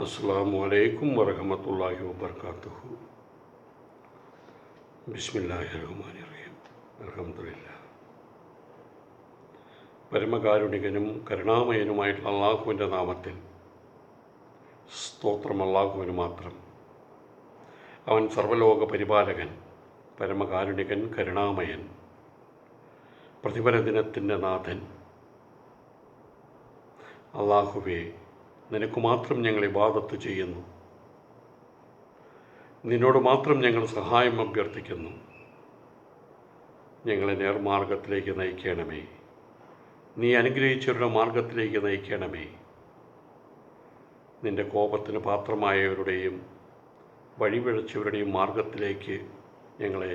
അസ്സലാമു അലൈക്കും വറഹ്മത്തുള്ളാഹി വബറകാതുഹു. ബിസ്മില്ലാഹിർ റഹ്മാനിർ റഹീം. അൽഹംദുലില്ലാഹ്. പരമകാരുണികനും കരുണാമയനുമായിട്ടുള്ള അള്ളാഹുവിൻ്റെ നാമത്തിൽ സ്തോത്രം അള്ളാഹുവിന് മാത്രം. അവൻ സർവ്വലോക പരിപാലകൻ, പരമകാരുണികൻ, കരുണാമയൻ, പ്രതിഫലദിനത്തിൻ്റെ നാഥൻ. അള്ളാഹുവേ, നിനക്ക് മാത്രം ഞങ്ങൾ ഇബാദത്ത് ചെയ്യുന്നു, നിന്നോട് മാത്രം ഞങ്ങൾ സഹായം അഭ്യർത്ഥിക്കുന്നു. ഞങ്ങളെ നേർമാർഗത്തിലേക്ക് നയിക്കണമേ, നീ അനുഗ്രഹിച്ചവരുടെ മാർഗത്തിലേക്ക് നയിക്കണമേ. നിൻ്റെ കോപത്തിന് പാത്രമായവരുടെയും വഴിപിഴച്ചവരുടെയും മാർഗത്തിലേക്ക് ഞങ്ങളെ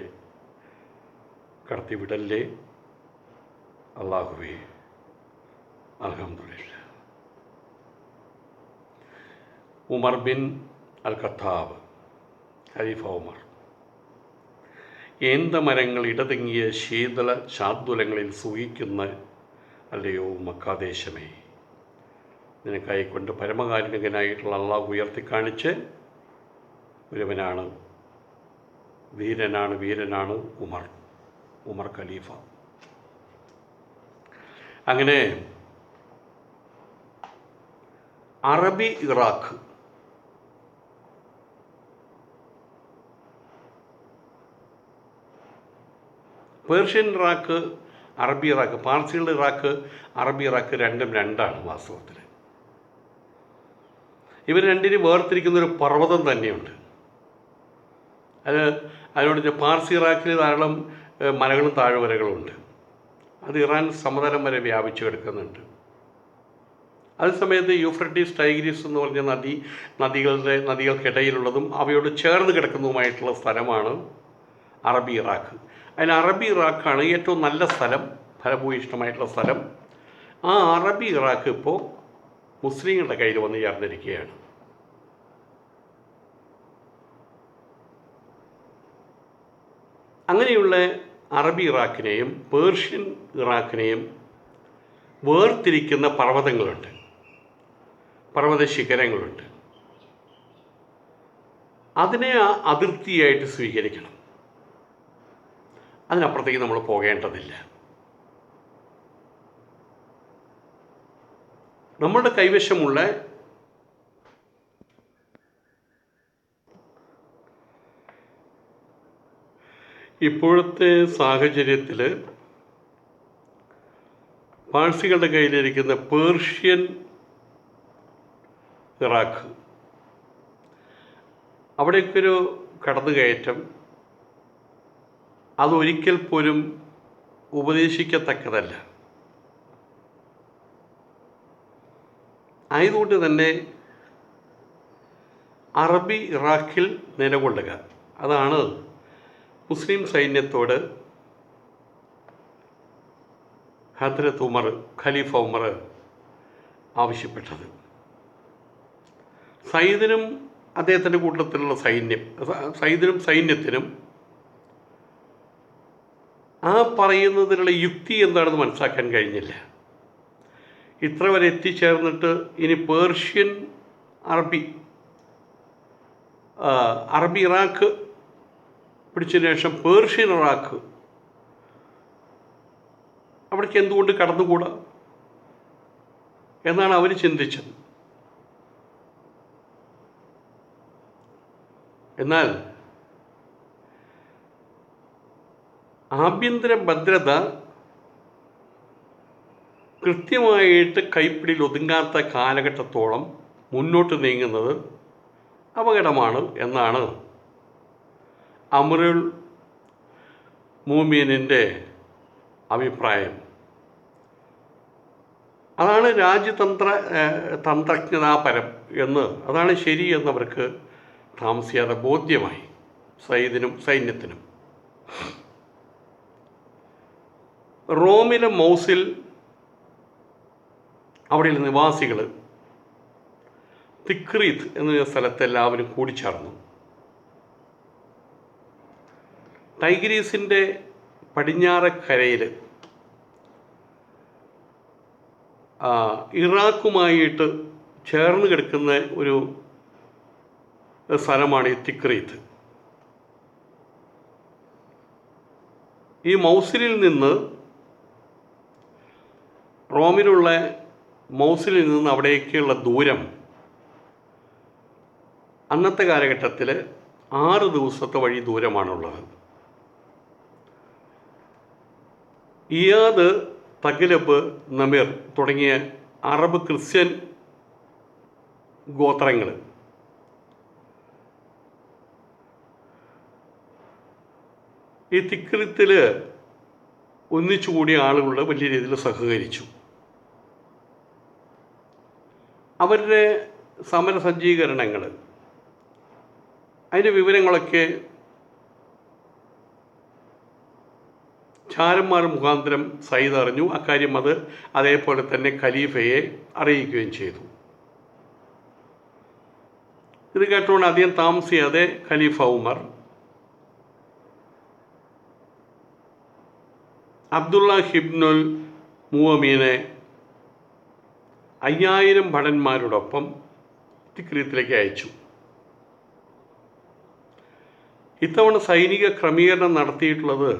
കടത്തിവിടല്ലേ അല്ലാഹുവേ. അൽഹംദുലില്ലാഹ്. ഉമർ ബിൻ അൽ ഖത്താബ്, ഖലീഫ ഉമർ. ഏന്തമരങ്ങൾ ഇടതിങ്ങിയ ശീതള ശാദ്വലങ്ങളിൽ സുഖിക്കുന്ന അല്ലയോ മക്കാദേശമേ, നിനക്കായിക്കൊണ്ട് പരമകാരുണികനായിട്ടുള്ള അള്ളാഹു ഉയർത്തിക്കാണിച്ച് ഒരുവനാണ്, വീരനാണ് ഉമർ ഖലീഫ. അങ്ങനെ അറബി ഇറാഖ്, പേർഷ്യൻ ഇറാഖ്, അറബി ഇറാഖ്, പാർസികളുടെ ഇറാഖ്, അറബി ഇറാഖ് രണ്ടും രണ്ടാണ് വാസ്തവത്തിൽ. ഇവർ രണ്ടിനും വേർതിരിക്കുന്നൊരു പർവ്വതം തന്നെയുണ്ട്. അതിനോട് പാർസി ഇറാഖിൽ ധാരാളം മലകളും താഴ്വരകളുണ്ട്. അത് ഇറാൻ സമതലം വരെ വ്യാപിച്ചു കിടക്കുന്നുണ്ട്. അതേസമയത്ത് യൂഫ്രട്ടീസ്, ടൈഗ്രീസ് എന്ന് പറഞ്ഞ നദികൾക്കിടയിലുള്ളതും അവയോട് ചേർന്ന് കിടക്കുന്നതുമായിട്ടുള്ള സ്ഥലമാണ് അറബി ഇറാഖ്. അതിന് അറബി ഇറാഖാണ് ഏറ്റവും നല്ല സ്ഥലം, ഫലഭൂയിഷ്ടമായിട്ടുള്ള സ്ഥലം. ആ അറബി ഇറാഖ് ഇപ്പോൾ മുസ്ലിങ്ങളുടെ കയ്യിൽ വന്ന് ചേർന്നിരിക്കുകയാണ്. അങ്ങനെയുള്ള അറബി ഇറാഖിനെയും പേർഷ്യൻ ഇറാഖിനെയും വേർതിരിക്കുന്ന പർവ്വതങ്ങളുണ്ട്, പർവ്വത ശിഖരങ്ങളുണ്ട്. അതിനെ അതിർത്തിയായിട്ട് സ്വീകരിക്കണം. അതിനപ്പുറത്തേക്ക് നമ്മൾ പോകേണ്ടതില്ല. നമ്മളുടെ കൈവശമുള്ള ഇപ്പോഴത്തെ സാഹചര്യത്തിൽ പാഴ്സികളുടെ കയ്യിലിരിക്കുന്ന പേർഷ്യൻ ഇറാഖ്, അവിടേക്കൊരു കടന്നുകയറ്റം അതൊരിക്കൽ പോലും ഉപദേശിക്കത്തക്കതല്ല. ആയതുകൊണ്ട് തന്നെ അറബി ഇറാഖിൽ നിലകൊള്ളുക, അതാണ് മുസ്ലിം സൈന്യത്തോട് ഹദ്രത്ത് ഉമർ, ഖലീഫ ഉമർ ആവശ്യപ്പെട്ടത്. സയ്യിദിനും അദ്ദേഹത്തിൻ്റെ കൂട്ടത്തിലുള്ള സൈന്യത്തിനും ആ പറയുന്നതിനുള്ള യുക്തി എന്താണെന്ന് മനസ്സിലാക്കാൻ കഴിഞ്ഞില്ല. ഇത്ര വരെ എത്തിച്ചേർന്നിട്ട് ഇനി പേർഷ്യൻ അറബി ഇറാഖ് പിടിച്ചതിന് ശേഷം പേർഷ്യൻ ഇറാഖ് അവിടേക്ക് എന്തുകൊണ്ട് കടന്നുകൂടാ എന്നാണ് അവർ ചിന്തിച്ചത്. എന്നാൽ ആഭ്യന്തര ഭദ്രത കൃത്യമായിട്ട് കൈപ്പിടിയിൽ ഒതുങ്ങാത്ത കാലഘട്ടത്തോളം മുന്നോട്ട് നീങ്ങുന്നത് അപകടമാണ് എന്നാണ് അമറുൽ മുഅ്മിനീൻ്റെ അഭിപ്രായം. അതാണ് തന്ത്രജ്ഞതാപരം എന്ന്, അതാണ് ശരി എന്നവർക്ക് താമസിയാതെ ബോധ്യമായി, സയ്യിദിനും സൈന്യത്തിനും. റോമിലെ മൗസിൽ അവിടെയുള്ള നിവാസികൾ തിക്രീത്ത് എന്ന സ്ഥലത്ത് എല്ലാവരും കൂടിച്ചേർന്നു. ടൈഗ്രീസിൻ്റെ പടിഞ്ഞാറക്കരയിൽ ഇറാഖുമായിട്ട് ചേർന്ന് കിടക്കുന്ന ഒരു സ്ഥലമാണ് ഈ തിക്രീത്ത്. ഈ മൗസിലിൽ നിന്ന് റോമിലുള്ള മൗസിലിൽ നിന്ന് അവിടേക്കുള്ള ദൂരം അന്നത്തെ കാലഘട്ടത്തിൽ 6 ദിവസത്തെ വഴി ദൂരമാണുള്ളത്. ഇയാദ്, തഗ്ലബ്, നമിർ തുടങ്ങിയ അറബ് ക്രിസ്ത്യൻ ഗോത്രങ്ങൾ ഈ തിക്രീത്തിൽ ഒന്നിച്ചുകൂടിയ ആളുകളുടെ വലിയ രീതിയിൽ സഹകരിച്ചു. അവരുടെ സമര സജ്ജീകരണങ്ങൾ, അതിൻ്റെ വിവരങ്ങളൊക്കെ ചാരന്മാർ മുഖാന്തരം സയ്യിദ് അറിഞ്ഞു. അക്കാര്യം അത് അതേപോലെ തന്നെ ഖലീഫയെ അറിയിക്കുകയും ചെയ്തു. ഇത് കേട്ടുകൊണ്ട് അധികം താമസിയാതെ ഖലീഫ ഉമർ അബ്ദുള്ള ഹിബ്നുൽ മുഅമീനെ 5000 ഭടന്മാരോടൊപ്പം തിക്രീത്തിലേക്ക് അയച്ചു. ഇത്തവണ സൈനിക ക്രമീകരണം നടത്തിയിട്ടുള്ളത്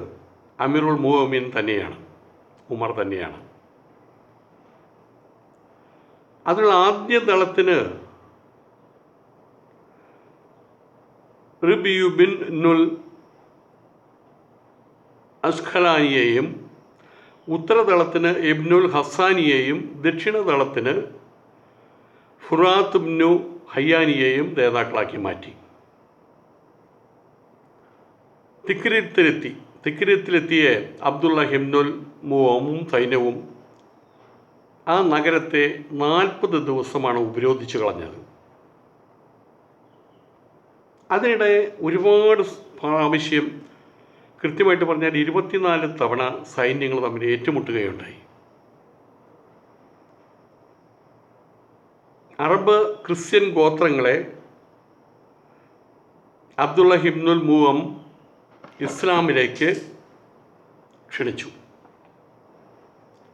അമീറുൽ മുഅ്മിനീൻ തന്നെയാണ്, ഉമർ തന്നെയാണ്. അതിലുള്ള ആദ്യ ദളത്തിന് റിബിയു ബിൻ നുൽ അസ്ഖലാനിയെയും, ഉത്തരദളത്തിന് ഇബ്നുൽ ഹസാനിയെയും, ദക്ഷിണദളത്തിന് ഫുറാത്ത് ഇബ്നു ഹയ്യാനിയെയും നേതാക്കളാക്കി മാറ്റി. തിക്രീത്തിലെത്തിയ അബ്ദുള്ള ഹിബ്നുൽ മുഅമ്മും സൈന്യവും ആ നഗരത്തെ 40 ദിവസമാണ് ഉപരോധിച്ചു കളഞ്ഞത്. അതിനിടെ ഒരുപാട് പ്രാവശ്യം, കൃത്യമായിട്ട് പറഞ്ഞാൽ 24 തവണ സൈന്യങ്ങൾ തമ്മിൽ ഏറ്റുമുട്ടുകയുണ്ടായി. അറബ് ക്രിസ്ത്യൻ ഗോത്രങ്ങളെ അബ്ദുള്ള ഹിബ്നുൽ മുഅം ഇസ്ലാമിലേക്ക് ക്ഷണിച്ചു.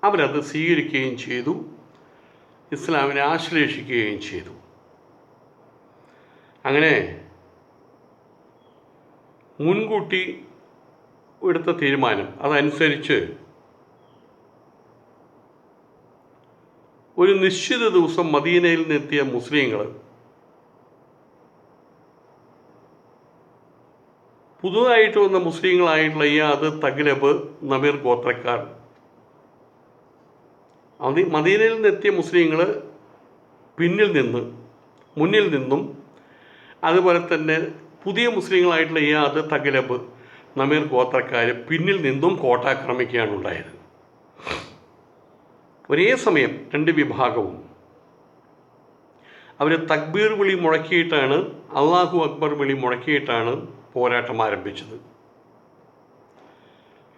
അവരത് സ്വീകരിക്കുകയും ചെയ്തു, ഇസ്ലാമിനെ ആശ്ലേഷിക്കുകയും ചെയ്തു. അങ്ങനെ മുൻകൂട്ടി എടുത്ത തീരുമാനം അതനുസരിച്ച് ഒരു നിശ്ചിത ദിവസം മദീനയിൽ നിന്നെത്തിയ മുസ്ലിങ്ങൾ പുതുതായിട്ട് വന്ന മുസ്ലിങ്ങളായിട്ടുള്ള ഇയാദ്, തഗ്ലബ്, നമീർ ഗോത്രക്കാർ, മദീനയിൽ നിന്നെത്തിയ മുസ്ലിങ്ങൾ മുന്നിൽ നിന്നും അതുപോലെ തന്നെ പുതിയ മുസ്ലിങ്ങളായിട്ടുള്ള ഇയാദ്, തഗ്ലബ്, നമീർ ഗോത്രക്കാർ പിന്നിൽ നിന്നും കോട്ട ആക്രമിക്കുകയാണ് ഉണ്ടായത്. ഒരേ സമയം 2 വിഭാഗവും അവർ തക്ബീർ വിളി മുഴക്കിയിട്ടാണ്, അള്ളാഹു അക്ബർ വിളി മുഴക്കിയിട്ടാണ് പോരാട്ടം ആരംഭിച്ചത്.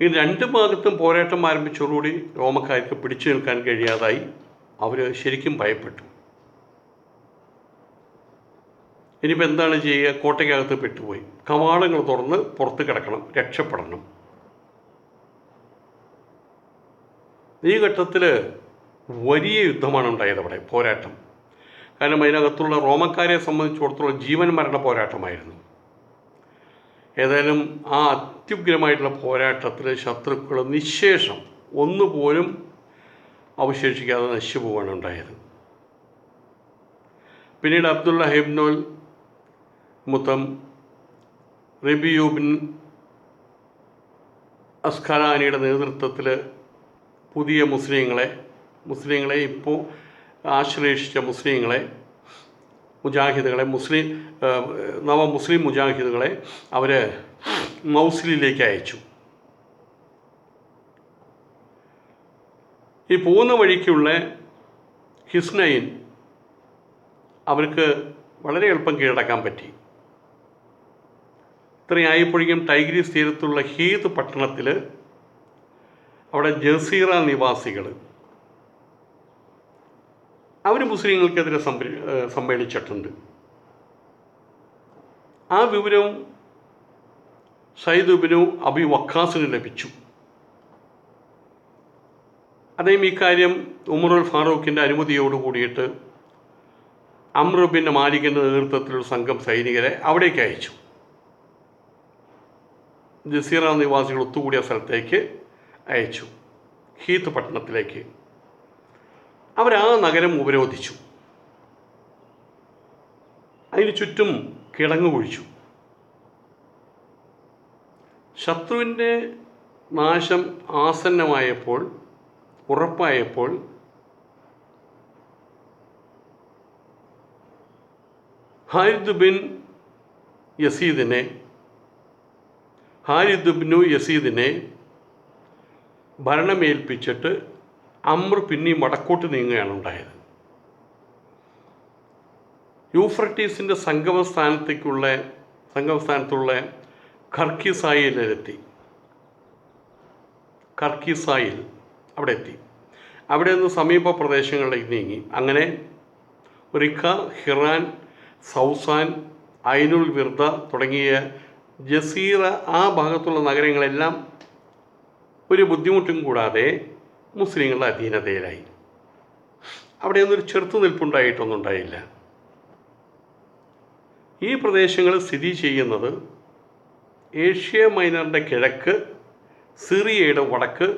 ഈ 2 ഭാഗത്തും പോരാട്ടം ആരംഭിച്ചതോടുകൂടി റോമക്കാർക്ക് പിടിച്ചു നിൽക്കാൻ കഴിയാതായി. അവർ ശരിക്കും ഭയപ്പെട്ടു. ഇനിയിപ്പോൾ എന്താണ് ചെയ്യുക? കോട്ടയ്ക്കകത്ത് പെട്ടുപോയി. കവാടങ്ങൾ തുറന്ന് പുറത്ത് കിടക്കണം, രക്ഷപ്പെടണം. ഈ ഘട്ടത്തിൽ വലിയ യുദ്ധമാണ് ഉണ്ടായത് അവിടെ, പോരാട്ടം. കാരണം അതിനകത്തുള്ള റോമക്കാരെ സംബന്ധിച്ചിടത്തോളം ജീവൻ മരണ പോരാട്ടമായിരുന്നു. ഏതായാലും ആ അത്യുഗ്രമായിട്ടുള്ള പോരാട്ടത്തിൽ ശത്രുക്കൾ നിശേഷം ഒന്നുപോലും അവശേഷിക്കാതെ നശിച്ചു പോവുകയാണ് ഉണ്ടായത്. പിന്നീട് അബ്ദുള്ള ഹിബ്നുൽ മുഅം, റിബിയു ബിൻ അസ്ഖലാനിയുടെ നേതൃത്വത്തിൽ പുതിയ മുസ്ലിങ്ങളെ ഇപ്പോൾ ആശ്ലേഷിച്ച മുജാഹിദുകളെ, മുസ്ലിം മുജാഹിദുകളെ അവർ മൗസിലിലേക്ക് അയച്ചു. ഈ പോകുന്ന വഴിക്കുള്ള ഹിസ്നൈൻ അവർക്ക് വളരെ എളുപ്പം കീഴടക്കാൻ പറ്റി. ഇത്രയായപ്പോഴേക്കും ടൈഗ്രീസ് തീരത്തുള്ള ഹീദ് പട്ടണത്തിൽ അവിടെ ജസീറ നിവാസികൾ അവർ മുസ്ലിങ്ങൾക്കെതിരെ സമ്മേളിച്ചിട്ടുണ്ട്. ആ വിവരവും സയ്യിദ് ഇബ്നു അബി വക്കാസിന് ലഭിച്ചു. അദ്ദേഹം ഇക്കാര്യം ഉമറുൽ ഫാറൂഖിൻ്റെ അനുമതിയോട് കൂടിയിട്ട് അമ്രു ബിൻ മാലിക്കിൻ്റെ നേതൃത്വത്തിലുള്ള സംഘം സൈനികരെ അവിടേക്ക് അയച്ചു. ജസീറ നിവാസികൾ ഒത്തുകൂടിയ സ്ഥലത്തേക്ക് അയച്ചു, ഹീത്ത് പട്ടണത്തിലേക്ക്. അവരാ നഗരം ഉപരോധിച്ചു, അതിന് ചുറ്റും കിടങ്ങു കുഴിച്ചു. ശത്രുവിൻ്റെ നാശം ആസന്നമായപ്പോൾ, ഉറപ്പായപ്പോൾ ഹാരിദ് ബിനു യസീദിനെ ഭരണമേൽപ്പിച്ചിട്ട് അമ്ർ പിന്നെയും വടക്കോട്ട് നീങ്ങുകയാണ് ഉണ്ടായത്. യൂഫ്രട്ടീസിൻ്റെ സംഗമസ്ഥാനത്തുള്ള ഖർക്കിസായിലെത്തി. അവിടെ എത്തി. അവിടെ നിന്ന് സമീപ പ്രദേശങ്ങളിലേക്ക് നീങ്ങി. അങ്ങനെ റിഖ, ഹിറാൻ, സൗസാൻ, ഐനുൽ വിർദ തുടങ്ങിയ ജസീറ ആ ഭാഗത്തുള്ള നഗരങ്ങളെല്ലാം ഒരു ബുദ്ധിമുട്ടും കൂടാതെ മുസ്ലിങ്ങളുടെ അധീനതയിലായി. അവിടെയൊന്നും ഒരു ചെറുത്തുനിൽപ്പുണ്ടായിട്ടൊന്നും ഉണ്ടായില്ല. ഈ പ്രദേശങ്ങൾ സ്ഥിതി ചെയ്യുന്നത് ഏഷ്യ മൈനറിൻ്റെ കിഴക്ക്, സിറിയയുടെ വടക്ക്,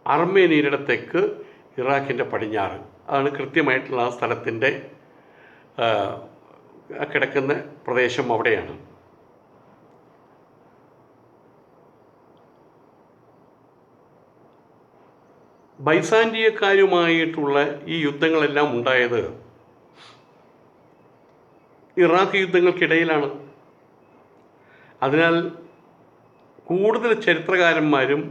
അർമേനിയയുടെ തെക്ക്, ഇറാഖിൻ്റെ പടിഞ്ഞാറ്. അതാണ് കൃത്യമായിട്ടുള്ള ആ സ്ഥലത്തിൻ്റെ കിടക്കുന്ന പ്രദേശം അവിടെയാണ്. ബൈസാൻഡിയക്കാരുമായിട്ടുള്ള ഈ യുദ്ധങ്ങളെല്ലാം ഉണ്ടായത് ഇറാഖ് യുദ്ധങ്ങൾക്കിടയിലാണ്. അതിനാൽ കൂടുതൽ ചരിത്രകാരന്മാരും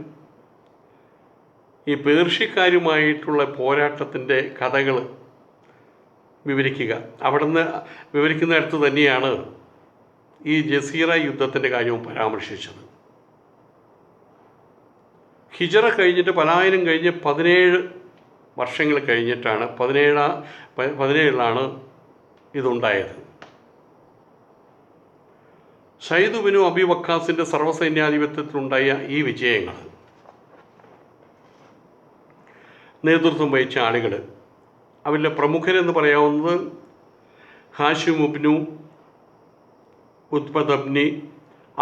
ഈ പേർഷ്യക്കാരുമായിട്ടുള്ള പോരാട്ടത്തിൻ്റെ കഥകൾ അവിടുന്ന് വിവരിക്കുന്നിടത്ത് തന്നെയാണ് ഈ ജസീറ യുദ്ധത്തിൻ്റെ കാര്യവും പരാമർശിച്ചത്. ഹിജറ കഴിഞ്ഞിട്ട് പലായനം കഴിഞ്ഞ് 17 വർഷങ്ങൾ കഴിഞ്ഞിട്ടാണ് 17ലാണ് ഇതുണ്ടായത്. സയ്യിദ് ബിനു അബി വക്കാസിൻ്റെ സർവ്വസൈന്യാധിപത്യത്തിലുണ്ടായ ഈ വിജയങ്ങൾ നേതൃത്വം വഹിച്ച ആളുകൾ, അവരിലെ പ്രമുഖരെന്ന് പറയാവുന്നത് Hashim ibn Utba ibn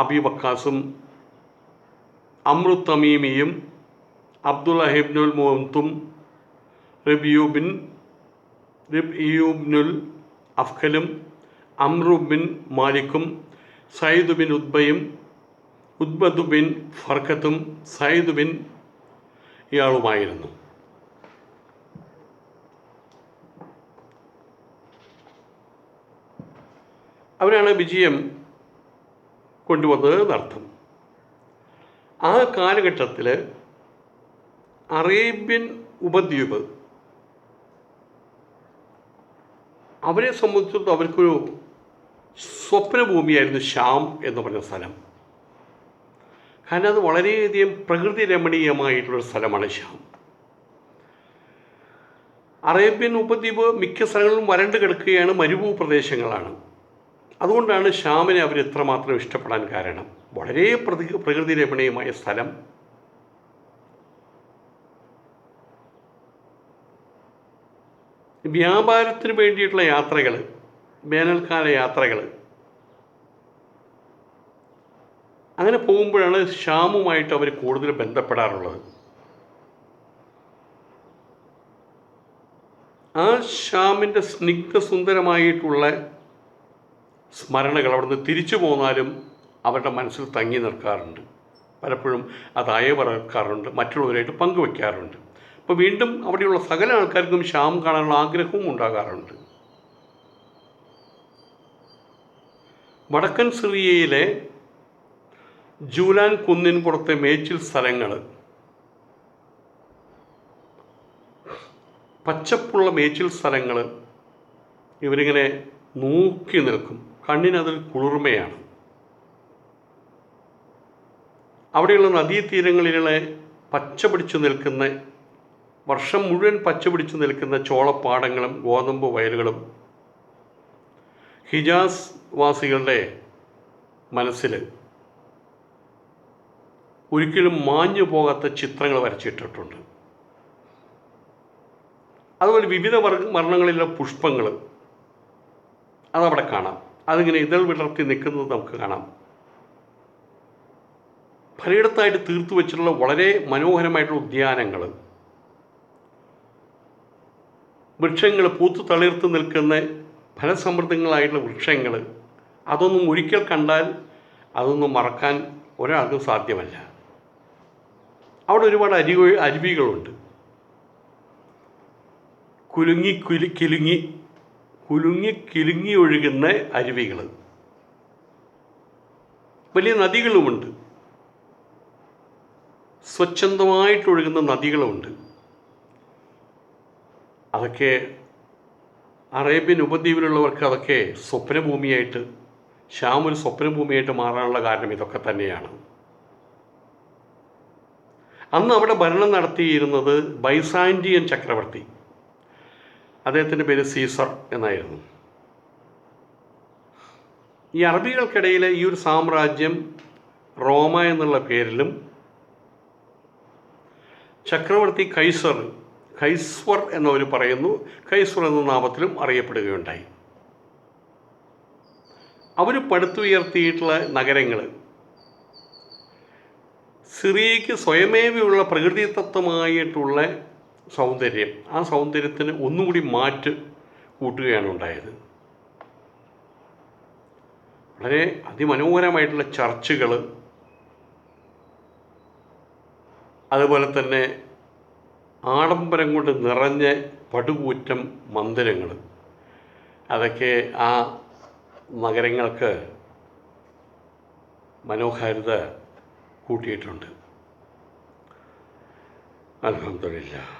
Abi വക്കാസും, അമ്രു തമീമിയും, അബ്ദുള്ള ഇബ്നുൽ മുഅത്തും, റിബ്ഇയുബ്നുൽ അഫ്ഖലും, അമ്രു ബിൻ മാലിക്കും, സയ്യിദ് ബിൻ ഉത്ബയും, ഉത്ബദ് ബിൻ ഫർഖത്തും, സയ്യിദ് ബിൻ ഇയാളുമായിരുന്നു. അവരാണ് വിജയം കൊണ്ടുവന്നത് എന്നർത്ഥം. ആ കാലഘട്ടത്തിൽ അറേബ്യൻ ഉപദ്വീപ് അവരെ സംബന്ധിച്ചിടത്തോളം അവർക്കൊരു സ്വപ്നഭൂമിയായിരുന്നു ഷാം എന്ന് പറഞ്ഞ സ്ഥലം. കാരണം അത് വളരെയധികം പ്രകൃതി രമണീയമായിട്ടുള്ളൊരു സ്ഥലമാണ് ഷാം. അറേബ്യൻ ഉപദ്വീപ് മിക്ക സ്ഥലങ്ങളിലും വരണ്ട് കിടക്കുകയാണ്, മരുഭൂപ്രദേശങ്ങളാണ്. അതുകൊണ്ടാണ് ഷാമിനെ അവർ ഇത്രമാത്രം ഇഷ്ടപ്പെടാൻ കാരണം. വളരെ പ്രകൃതി രമണീയമായ സ്ഥലം. വ്യാപാരത്തിന് വേണ്ടിയിട്ടുള്ള യാത്രകൾ, വേനൽക്കാല യാത്രകൾ, അങ്ങനെ പോകുമ്പോഴാണ് ഷാമുമായിട്ട് അവർ കൂടുതൽ ബന്ധപ്പെടാറുള്ളത്. ആ ഷാമിൻ്റെ സ്നിഗ്ധസുന്ദരമായിട്ടുള്ള സ്മരണകൾ അവിടുന്ന് തിരിച്ചു പോന്നാലും അവരുടെ മനസ്സിൽ തങ്ങി നിൽക്കാറുണ്ട്. പലപ്പോഴും അത് അയവിറക്കാറുണ്ട്, മറ്റുള്ളവരായിട്ട് പങ്കുവയ്ക്കാറുണ്ട്. അപ്പോൾ വീണ്ടും അവിടെയുള്ള സകല ആൾക്കാർക്കും ഷാം കാണാനുള്ള ആഗ്രഹവും ഉണ്ടാകാറുണ്ട്. വടക്കൻ സിറിയയിലെ ജൂലാൻ കുന്നിൻ പുറത്തെ മേച്ചിൽ സ്ഥലങ്ങൾ, പച്ചപ്പുള്ള മേച്ചിൽ സ്ഥലങ്ങൾ ഇവരിങ്ങനെ നോക്കി നിൽക്കും. കണ്ണിനതൊരു കുളിർമയാണ്. അവിടെയുള്ള നദീതീരങ്ങളിലെ പച്ചപിടിച്ചു നിൽക്കുന്ന, വർഷം മുഴുവൻ പച്ചപിടിച്ചു നിൽക്കുന്ന ചോളപ്പാടങ്ങളും ഗോതമ്പ് വയലുകളും ഹിജാസ് വാസികളുടെ മനസ്സിൽ ഒരിക്കലും മാഞ്ഞു പോകാത്ത ചിത്രങ്ങൾ വരച്ചിട്ടിട്ടുണ്ട്. അതുപോലെ വിവിധ വർണ്ണങ്ങളിലുള്ള പുഷ്പങ്ങൾ, അതവിടെ കാണാം. അതിങ്ങനെ ഇതൾ വിടർത്തി നിൽക്കുന്നത് നമുക്ക് കാണാം. പലയിടത്തായിട്ട് തീർത്തു വെച്ചിട്ടുള്ള വളരെ മനോഹരമായിട്ടുള്ള ഉദ്യാനങ്ങൾ, വൃക്ഷങ്ങൾ, പൂത്തു തളിർത്ത് നിൽക്കുന്ന ഫലസമൃദ്ധങ്ങളായിട്ടുള്ള വൃക്ഷങ്ങൾ, അതൊന്നും ഒരിക്കൽ കണ്ടാൽ അതൊന്നും മറക്കാൻ ഒരാൾക്കും സാധ്യമല്ല. അവിടെ ഒരുപാട് അരുവികളുണ്ട്. കുലുങ്ങി ഒഴുകുന്ന അരുവികൾ, വലിയ നദികളുമുണ്ട്, സ്വച്ഛന്തമായിട്ടൊഴുകുന്ന നദികളുമുണ്ട്. അതൊക്കെ അറേബ്യൻ ഉപദ്വീപിലുള്ളവർക്ക് അതൊക്കെ സ്വപ്നഭൂമിയായിട്ട്, ഷാം ഒരു സ്വപ്നഭൂമിയായിട്ട് മാറാനുള്ള കാരണം ഇതൊക്കെ തന്നെയാണ്. അന്ന് അവിടെ ഭരണം നടത്തിയിരുന്നത് ബൈസാൻഡിയൻ ചക്രവർത്തി. അദ്ദേഹത്തിൻ്റെ പേര് സീസർ എന്നായിരുന്നു. ഈ അറബികൾക്കിടയിൽ ഈ ഒരു സാമ്രാജ്യം റോമ എന്നുള്ള പേരിലും ചക്രവർത്തി കൈസ്വർ എന്നവർ പറയുന്നു, കൈസ്വർ എന്ന നാമത്തിലും അറിയപ്പെടുകയുണ്ടായി. അവർ പടുത്തുയർത്തിയിട്ടുള്ള നഗരങ്ങൾ സിറിയയ്ക്ക് സ്വയമേവയുള്ള പ്രകൃതിദത്തമായിട്ടുള്ള സൗന്ദര്യം, ആ സൗന്ദര്യത്തിന് ഒന്നുകൂടി മാറ്റ് കൂട്ടുകയാണ് ഉണ്ടായത്. വളരെ അതിമനോഹരമായിട്ടുള്ള ചർച്ചുകൾ, അതുപോലെ തന്നെ ആഡംബരം കൊണ്ട് നിറഞ്ഞ പടുകൂറ്റം മന്ദിരങ്ങൾ, അതൊക്കെ ആ നഗരങ്ങൾക്ക് മനോഹാരിത കൂട്ടിയിട്ടുണ്ട്. അൽഹംദുലില്ലാഹ്.